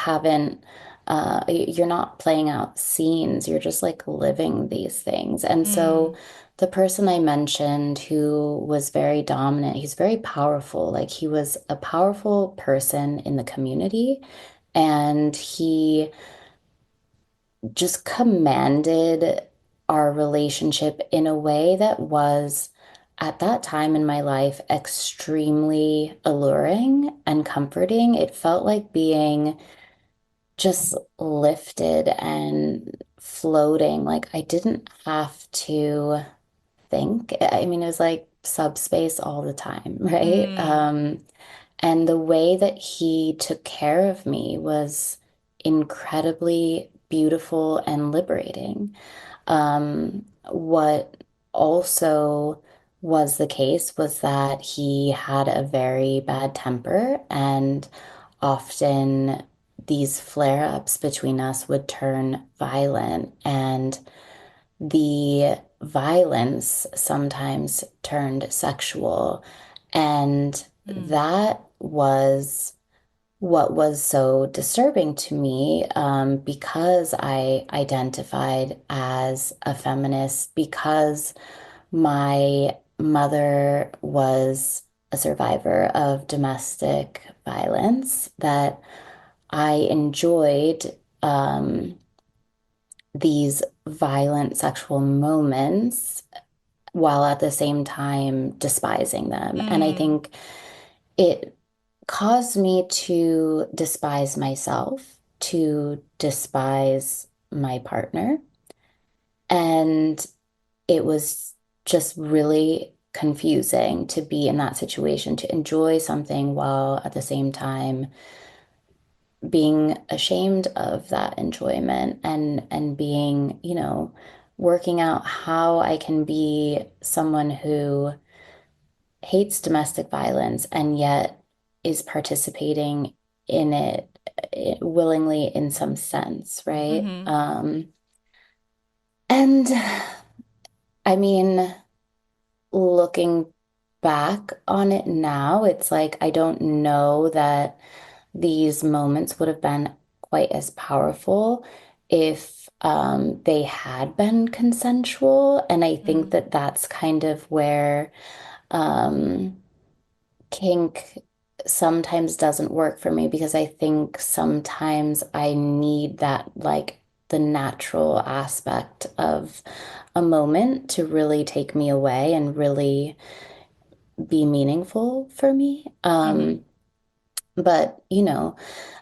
not playing out scenes, you're just like living these things. And so the person I mentioned who was very dominant, he's very powerful, like he was a powerful person in the community, and he just commanded our relationship in a way that was, at that time in my life, extremely alluring and comforting. It felt like being just lifted and floating. Like I didn't have to think. I mean, it was like subspace all the time, right? And the way that he took care of me was incredibly beautiful and liberating. What also was the case was that he had a very bad temper, and often these flare-ups between us would turn violent. And the violence sometimes turned sexual. And that was what was so disturbing to me, because I identified as a feminist, because my mother was a survivor of domestic violence, that I enjoyed these violent sexual moments while at the same time despising them. And I think it caused me to despise myself, to despise my partner. And it was just really confusing to be in that situation, to enjoy something while at the same time being ashamed of that enjoyment, and being, working out how I can be someone who hates domestic violence and yet is participating in it, willingly in some sense, right? And I mean, looking back on it now, it's like I don't know that these moments would have been quite as powerful if they had been consensual. And I think that that's kind of where um, kink sometimes doesn't work for me, because I think sometimes I need that, like, the natural aspect of a moment to really take me away and really be meaningful for me. But,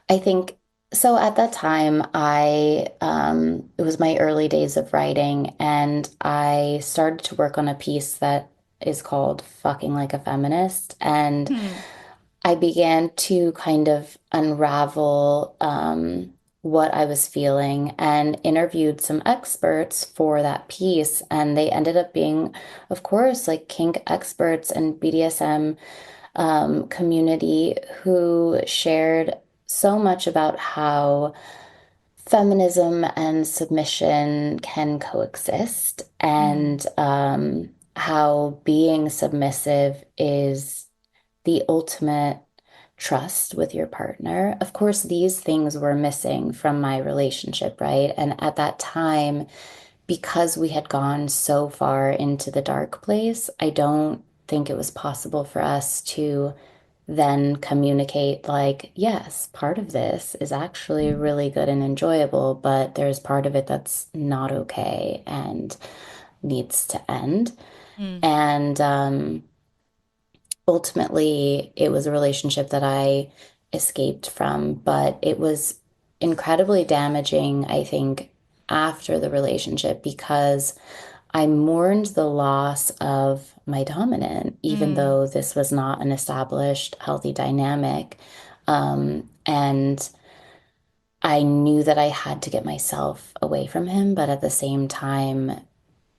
I think so. At that time, it was my early days of writing, and I started to work on a piece that is called Fucking Like a Feminist. And I began to kind of unravel what I was feeling, and interviewed some experts for that piece. And they ended up being, of course, like kink experts and BDSM community, who shared so much about how feminism and submission can coexist, and how being submissive is the ultimate trust with your partner. Of course, these things were missing from my relationship, right? And at that time, because we had gone so far into the dark place, I don't think it was possible for us to then communicate, like, yes, part of this is actually really good and enjoyable, but there's part of it that's not okay and needs to end. And ultimately, it was a relationship that I escaped from, but it was incredibly damaging, I think, after the relationship, because I mourned the loss of my dominant, even though this was not an established, healthy dynamic. And I knew that I had to get myself away from him, but at the same time,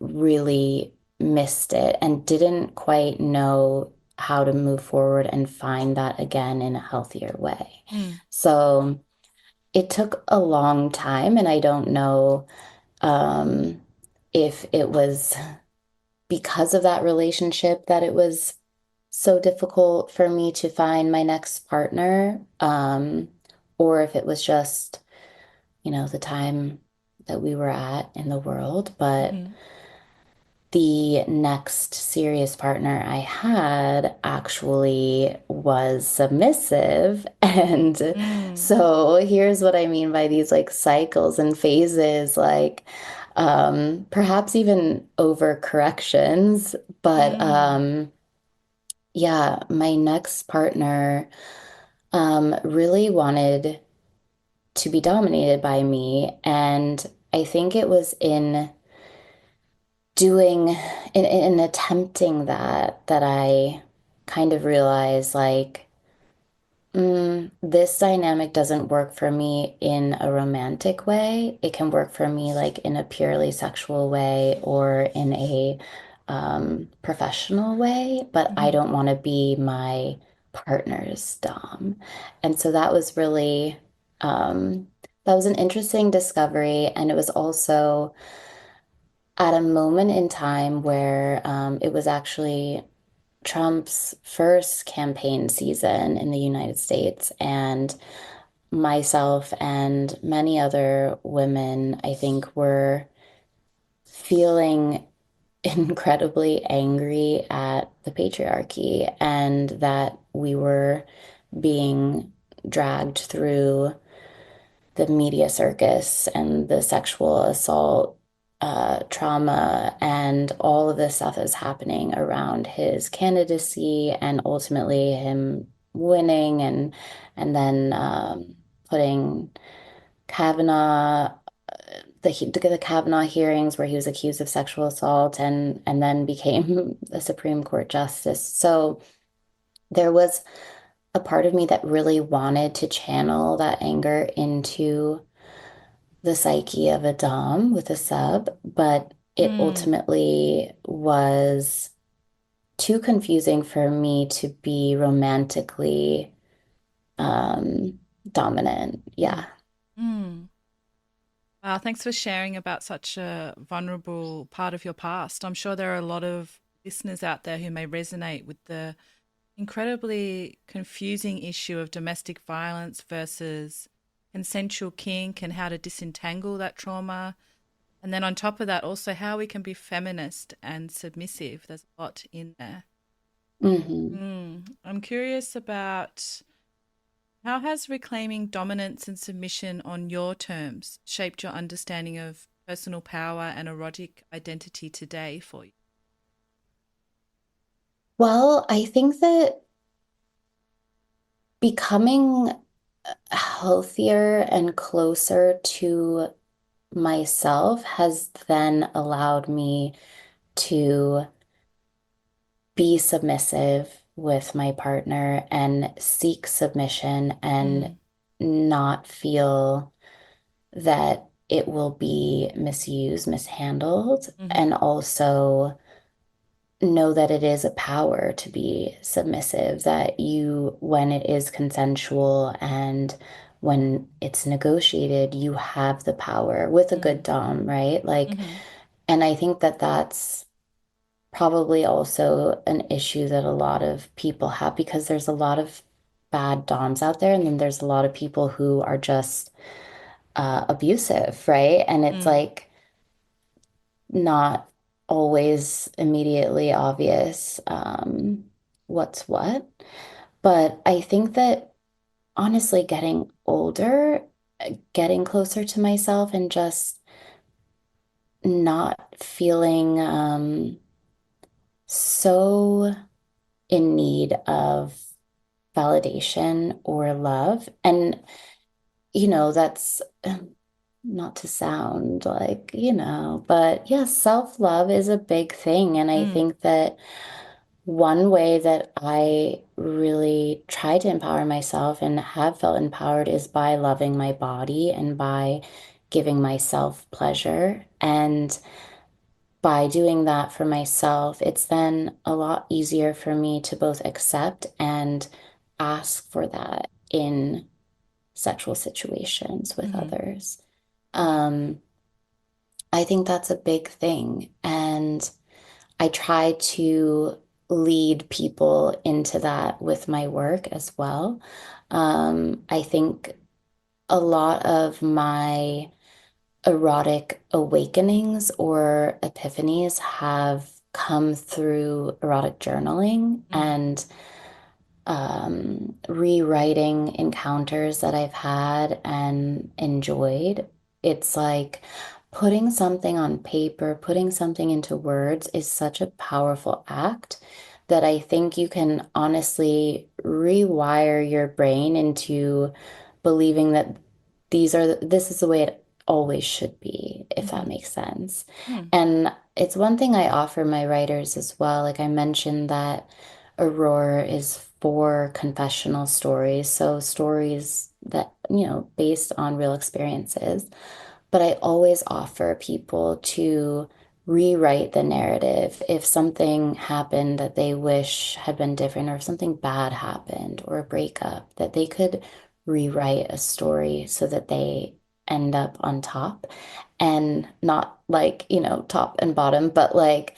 really missed it and didn't quite know how to move forward and find that again in a healthier way. So it took a long time, and I don't know if it was because of that relationship that it was so difficult for me to find my next partner, or if it was just, the time that we were at in the world. But the next serious partner I had actually was submissive. And so here's what I mean by these, like, cycles and phases, like perhaps even overcorrections. But yeah, my next partner really wanted to be dominated by me. And I think it was in attempting that I kind of realized, like, this dynamic doesn't work for me in a romantic way. It can work for me, like, in a purely sexual way or in a professional way, but I don't want to be my partner's dom. And so that was really that was an interesting discovery, and it was also at a moment in time where it was actually Trump's first campaign season in the United States, and myself and many other women, I think, were feeling incredibly angry at the patriarchy and that we were being dragged through the media circus and the sexual assault trauma and all of this stuff is happening around his candidacy and ultimately him winning and then putting Kavanaugh the Kavanaugh hearings where he was accused of sexual assault and then became a Supreme Court justice. So there was a part of me that really wanted to channel that anger into the psyche of a dom with a sub, but it ultimately was too confusing for me to be romantically dominant. Yeah. Mm. Wow, thanks for sharing about such a vulnerable part of your past. I'm sure there are a lot of listeners out there who may resonate with the incredibly confusing issue of domestic violence versus consensual kink and how to disentangle that trauma. And then on top of that, also how we can be feminist and submissive. There's a lot in there. I'm curious about how has reclaiming dominance and submission on your terms shaped your understanding of personal power and erotic identity today for you? Well, I think that becoming healthier and closer to myself has then allowed me to be submissive with my partner and seek submission and not feel that it will be misused, mishandled, and also know that it is a power to be submissive, that you, when it is consensual and when it's negotiated, you have the power with a good dom, right? Like, and I think that that's probably also an issue that a lot of people have because there's a lot of bad doms out there, and then there's a lot of people who are just abusive, right? And it's like not always immediately obvious what's what. But I think that honestly, getting older, getting closer to myself, and just not feeling so in need of validation or love. And, that's not to sound like, but yes, self-love is a big thing. And I think that one way that I really try to empower myself and have felt empowered is by loving my body and by giving myself pleasure. And by doing that for myself, it's then a lot easier for me to both accept and ask for that in sexual situations with others. Um, I think that's a big thing. And I try to lead people into that with my work as well. I think a lot of my erotic awakenings or epiphanies have come through erotic journaling and rewriting encounters that I've had and enjoyed. It's like putting something on paper, putting something into words is such a powerful act that I think you can honestly rewire your brain into believing that this is the way it always should be, if that makes sense. And it's one thing I offer my writers as well. Like I mentioned that Aurora is for confessional stories, so stories that, based on real experiences. But I always offer people to rewrite the narrative if something happened that they wish had been different, or if something bad happened or a breakup, that they could rewrite a story so that they end up on top, and not like, top and bottom, but like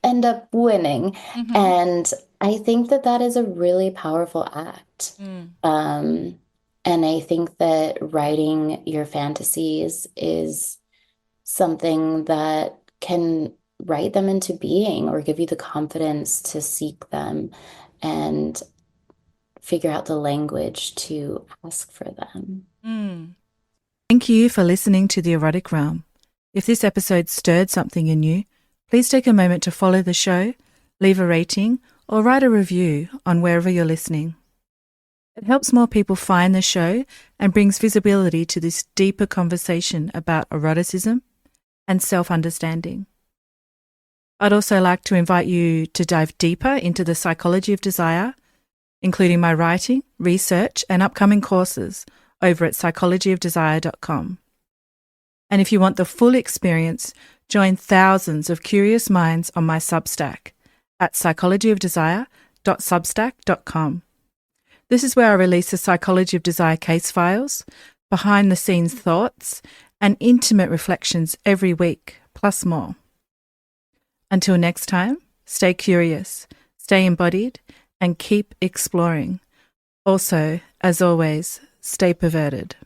end up winning. And I think that that is a really powerful act. And I think that writing your fantasies is something that can write them into being or give you the confidence to seek them and figure out the language to ask for them. Thank you for listening to The Erotic Realm. If this episode stirred something in you, please take a moment to follow the show, leave a rating, or write a review on wherever you're listening. It helps more people find the show and brings visibility to this deeper conversation about eroticism and self-understanding. I'd also like to invite you to dive deeper into the psychology of desire, including my writing, research, and upcoming courses over at psychologyofdesire.com. And if you want the full experience, join thousands of curious minds on my Substack at psychologyofdesire.substack.com. This is where I release the Psychology of Desire case files, behind-the-scenes thoughts, and intimate reflections every week, plus more. Until next time, stay curious, stay embodied, and keep exploring. Also, as always, stay perverted.